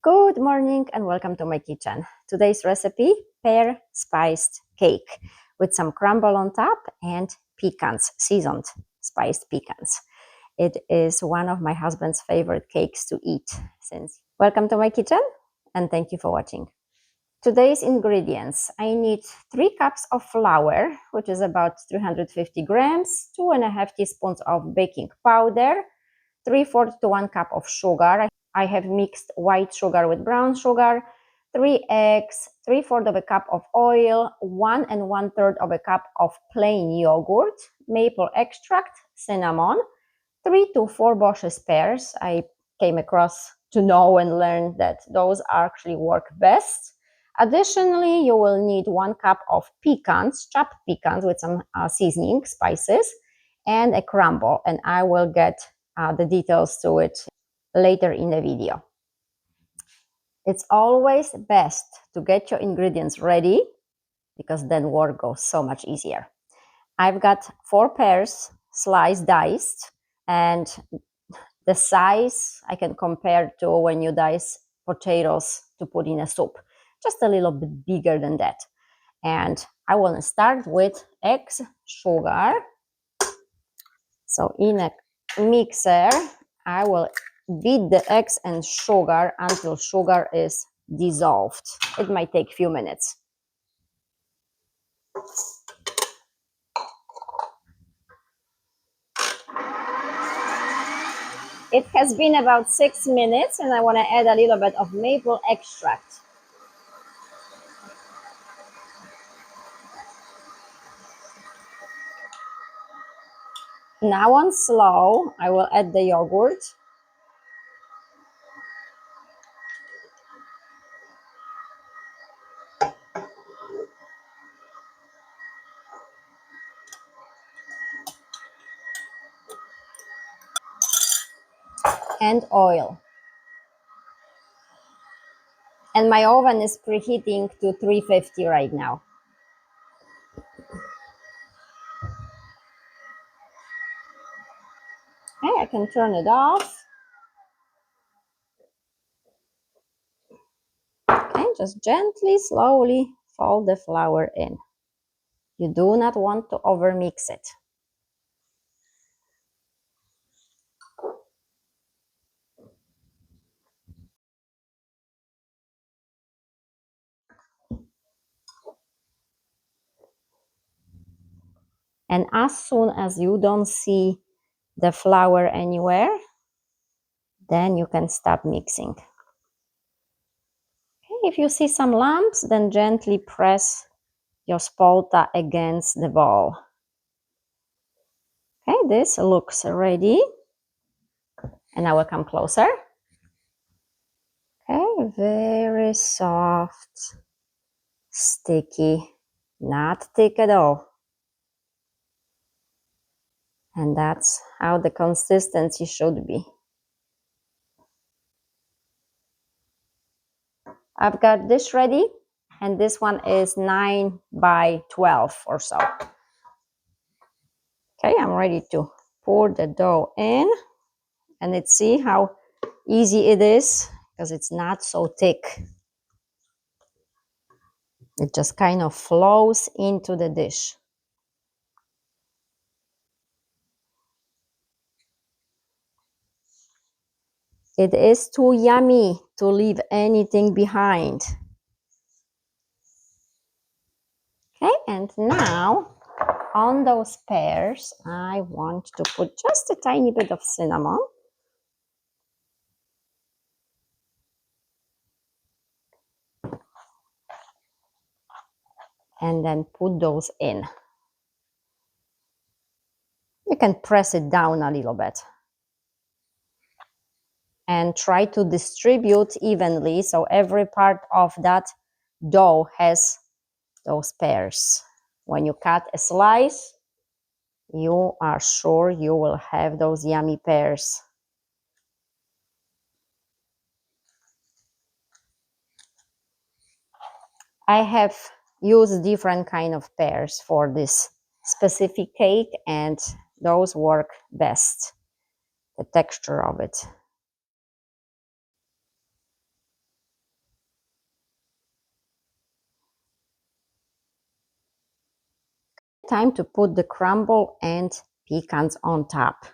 Good morning and welcome to my kitchen. Today's recipe, pear spiced cake with some crumble on top and pecans, seasoned spiced pecans. It is one of my husband's favorite cakes to eat. Welcome to my kitchen and thank you for watching. Today's ingredients, I need 3 cups of flour, which is about 350 grams, 2.5 teaspoons of baking powder, 3/4 to 1 cup of sugar. I have mixed white sugar with brown sugar, 3 eggs, 3/4 of a cup of oil, 1 1/3 of a cup of plain yogurt, maple extract, cinnamon, 3 to 4 bosh's pears. I came across to know and learn that those actually work best. Additionally, you will need 1 cup of pecans, chopped pecans with some seasoning, spices, and a crumble. And I will get the details to it later in the video. It's always best to get your ingredients ready because then work goes so much easier. I've got 4 pears sliced, diced, and the size I can compare to when you dice potatoes to put in a soup, just a little bit bigger than that. And I want to start with eggs, sugar. So in a mixer, I will beat the eggs and sugar until sugar is dissolved. It might take a few minutes. It has been about 6 minutes and I want to add a little bit of maple extract. Now on slow, I will add the yogurt. And oil. And my oven is preheating to 350 right now. Okay, I can turn it off. Okay, just gently, slowly fold the flour in. You do not want to overmix it. And as soon as you don't see the flour anywhere, then you can stop mixing. Okay, if you see some lumps, then gently press your spolta against the bowl. Okay, this looks ready. And I will come closer. Okay, very soft, sticky, not thick at all. And that's how the consistency should be. I've got this ready, and this one is 9 by 12 or so. Okay, I'm ready to pour the dough in, and let's see how easy it is because it's not so thick. It just kind of flows into the dish. It is too yummy to leave anything behind. Okay, and now on those pears, I want to put just a tiny bit of cinnamon. And then put those in. You can press it down a little bit. And try to distribute evenly so every part of that dough has those pears. When you cut a slice, you are sure you will have those yummy pears. I have used different kind of pears for this specific cake and those work best, the texture of it. Time to put the crumble and pecans on top.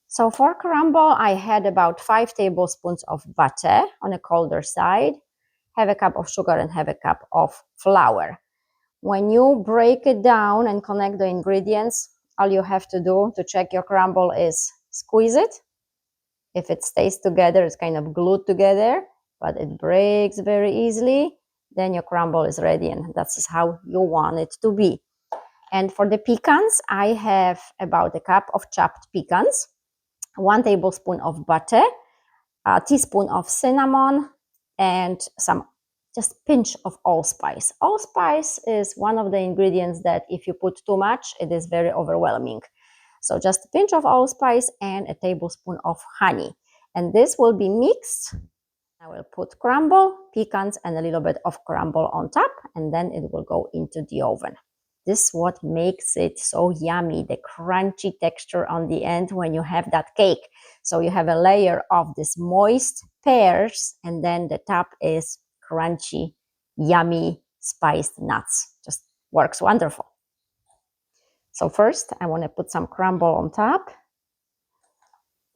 So for crumble, I had about 5 tablespoons of butter on a colder side, half a cup of sugar and half a cup of flour. When you break it down and connect the ingredients, all you have to do to check your crumble is squeeze it. If it stays together, it's kind of glued together, but it breaks very easily, then your crumble is ready, and that's how you want it to be. And for the pecans, I have about a cup of chopped pecans, 1 tablespoon of butter, a teaspoon of cinnamon, and some just pinch of allspice. Allspice is one of the ingredients that if you put too much, it is very overwhelming. So just a pinch of allspice and a tablespoon of honey. And this will be mixed. I will put crumble, pecans, and a little bit of crumble on top, and then it will go into the oven. This is what makes it so yummy, the crunchy texture on the end when you have that cake. So you have a layer of this moist pears, and then the top is crunchy, yummy, spiced nuts. Just works wonderful. So first, I want to put some crumble on top.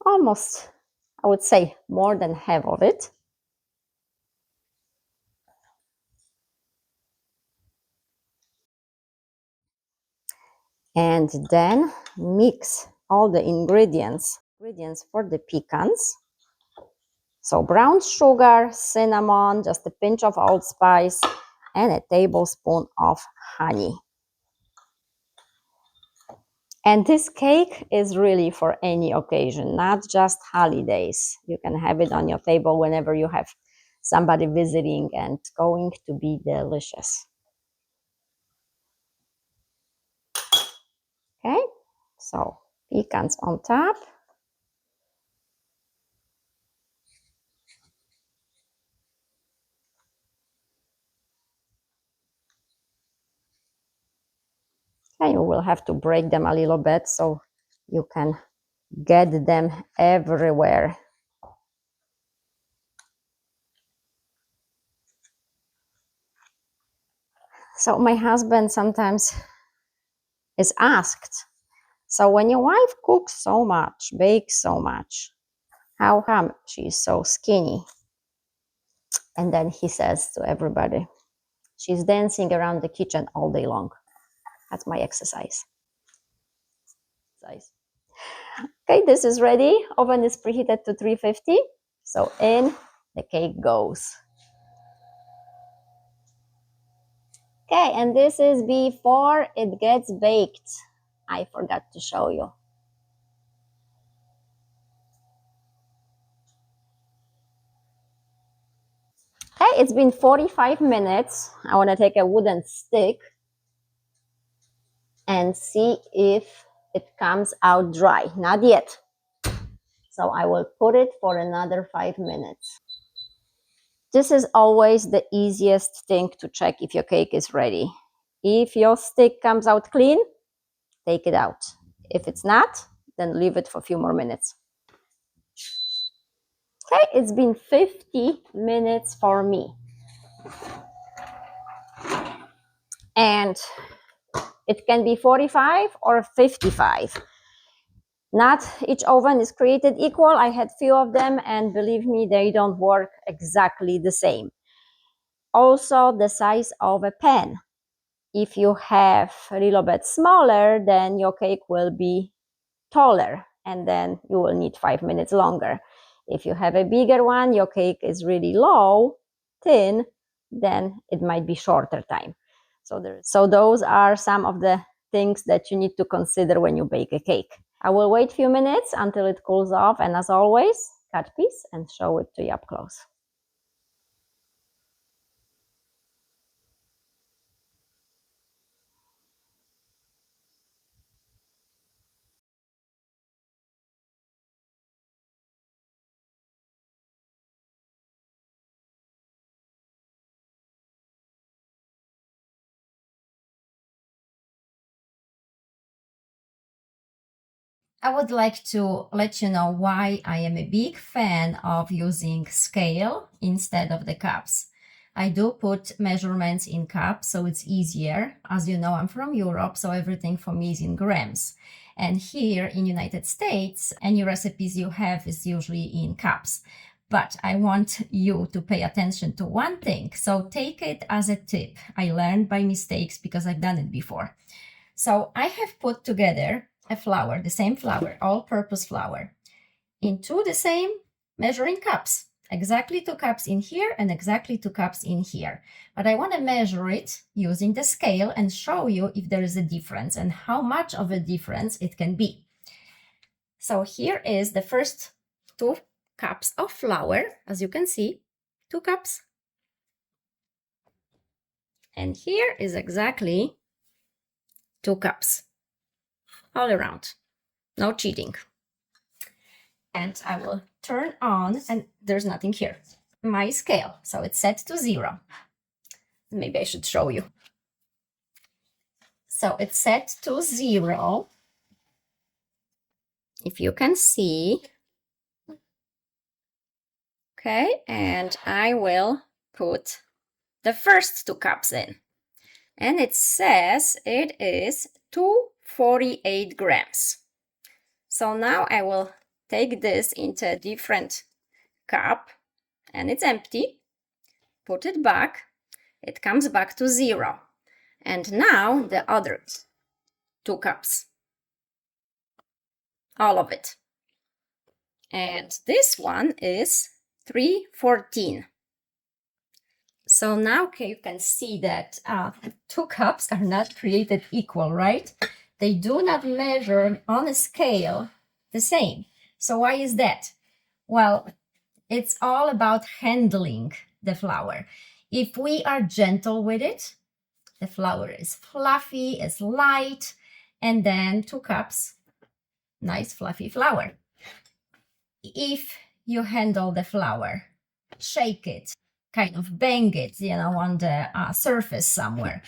Almost, I would say, more than half of it. And then mix all the ingredients for the pecans. So brown sugar, cinnamon, just a pinch of allspice, and a tablespoon of honey. And this cake is really for any occasion, not just holidays. You can have it on your table whenever you have somebody visiting, and it's going to be delicious. Okay, so pecans on top. And you will have to break them a little bit so you can get them everywhere. So my husband sometimes is asked, so when your wife cooks so much, bakes so much, how come she's so skinny? And then he says to everybody, she's dancing around the kitchen all day long. That's my exercise. Okay, this is ready. Oven is preheated to 350. So in the cake goes. Okay, and this is before it gets baked. I forgot to show you. Okay, it's been 45 minutes. I want to take a wooden stick and see if it comes out dry. Not yet. So I will put it for another 5 minutes. This is always the easiest thing to check if your cake is ready. If your stick comes out clean, take it out. If it's not, then leave it for a few more minutes. Okay, it's been 50 minutes for me. And it can be 45 or 55. Not each oven is created equal. I had few of them, and believe me, they don't work exactly the same. Also, the size of a pan. If you have a little bit smaller, then your cake will be taller, and then you will need 5 minutes longer. If you have a bigger one, your cake is really low, thin, then it might be shorter time. So those are some of the things that you need to consider when you bake a cake. I will wait a few minutes until it cools off, and as always, cut piece and show it to you up close. I would like to let you know why I am a big fan of using scale instead of the cups. I do put measurements in cups, so it's easier. As you know, I'm from Europe, so everything for me is in grams. And here in United States, any recipes you have is usually in cups. But I want you to pay attention to one thing. So take it as a tip. I learned by mistakes because I've done it before. So I have put together a flour, the same flour, all-purpose flour, into the same measuring cups. Exactly 2 cups in here and exactly 2 cups in here. But I want to measure it using the scale and show you if there is a difference and how much of a difference it can be. So here is the first 2 cups of flour, as you can see, 2 cups. And here is exactly 2 cups, all around, no cheating. And I will turn on, and there's nothing here, my scale. So it's set to 0. Maybe I should show you. So it's set to 0. If you can see. Okay, and I will put the first 2 cups in. And it says it is 248 grams. So now I will take this into a different cup, and it's empty. Put it back. It comes back to 0. And now the other 2 cups. All of it. And this one is 314. So now you can see that 2 cups are not created equal, right? They do not measure on a scale the same. So why is that? Well, it's all about handling the flour. If we are gentle with it, the flour is fluffy, it's light, and then 2 cups, nice fluffy flour. If you handle the flour, shake it, kind of bang it, on the surface somewhere,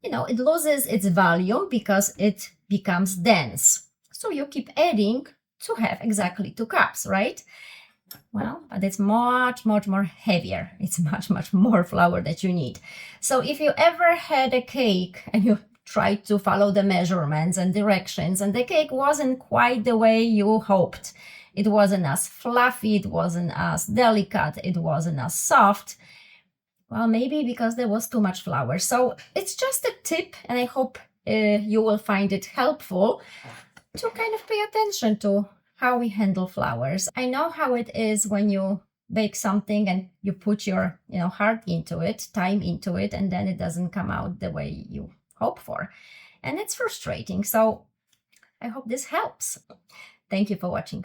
it loses its volume because it becomes dense. So you keep adding to have exactly 2 cups, right? Well, but it's much, much more heavier. It's much, much more flour that you need. So if you ever had a cake and you tried to follow the measurements and directions and the cake wasn't quite the way you hoped, it wasn't as fluffy, it wasn't as delicate, it wasn't as soft, well, maybe because there was too much flour. So it's just a tip, and I hope you will find it helpful to kind of pay attention to how we handle flours. I know how it is when you bake something and you put your heart into it, time into it, and then it doesn't come out the way you hope for. And it's frustrating. So I hope this helps. Thank you for watching.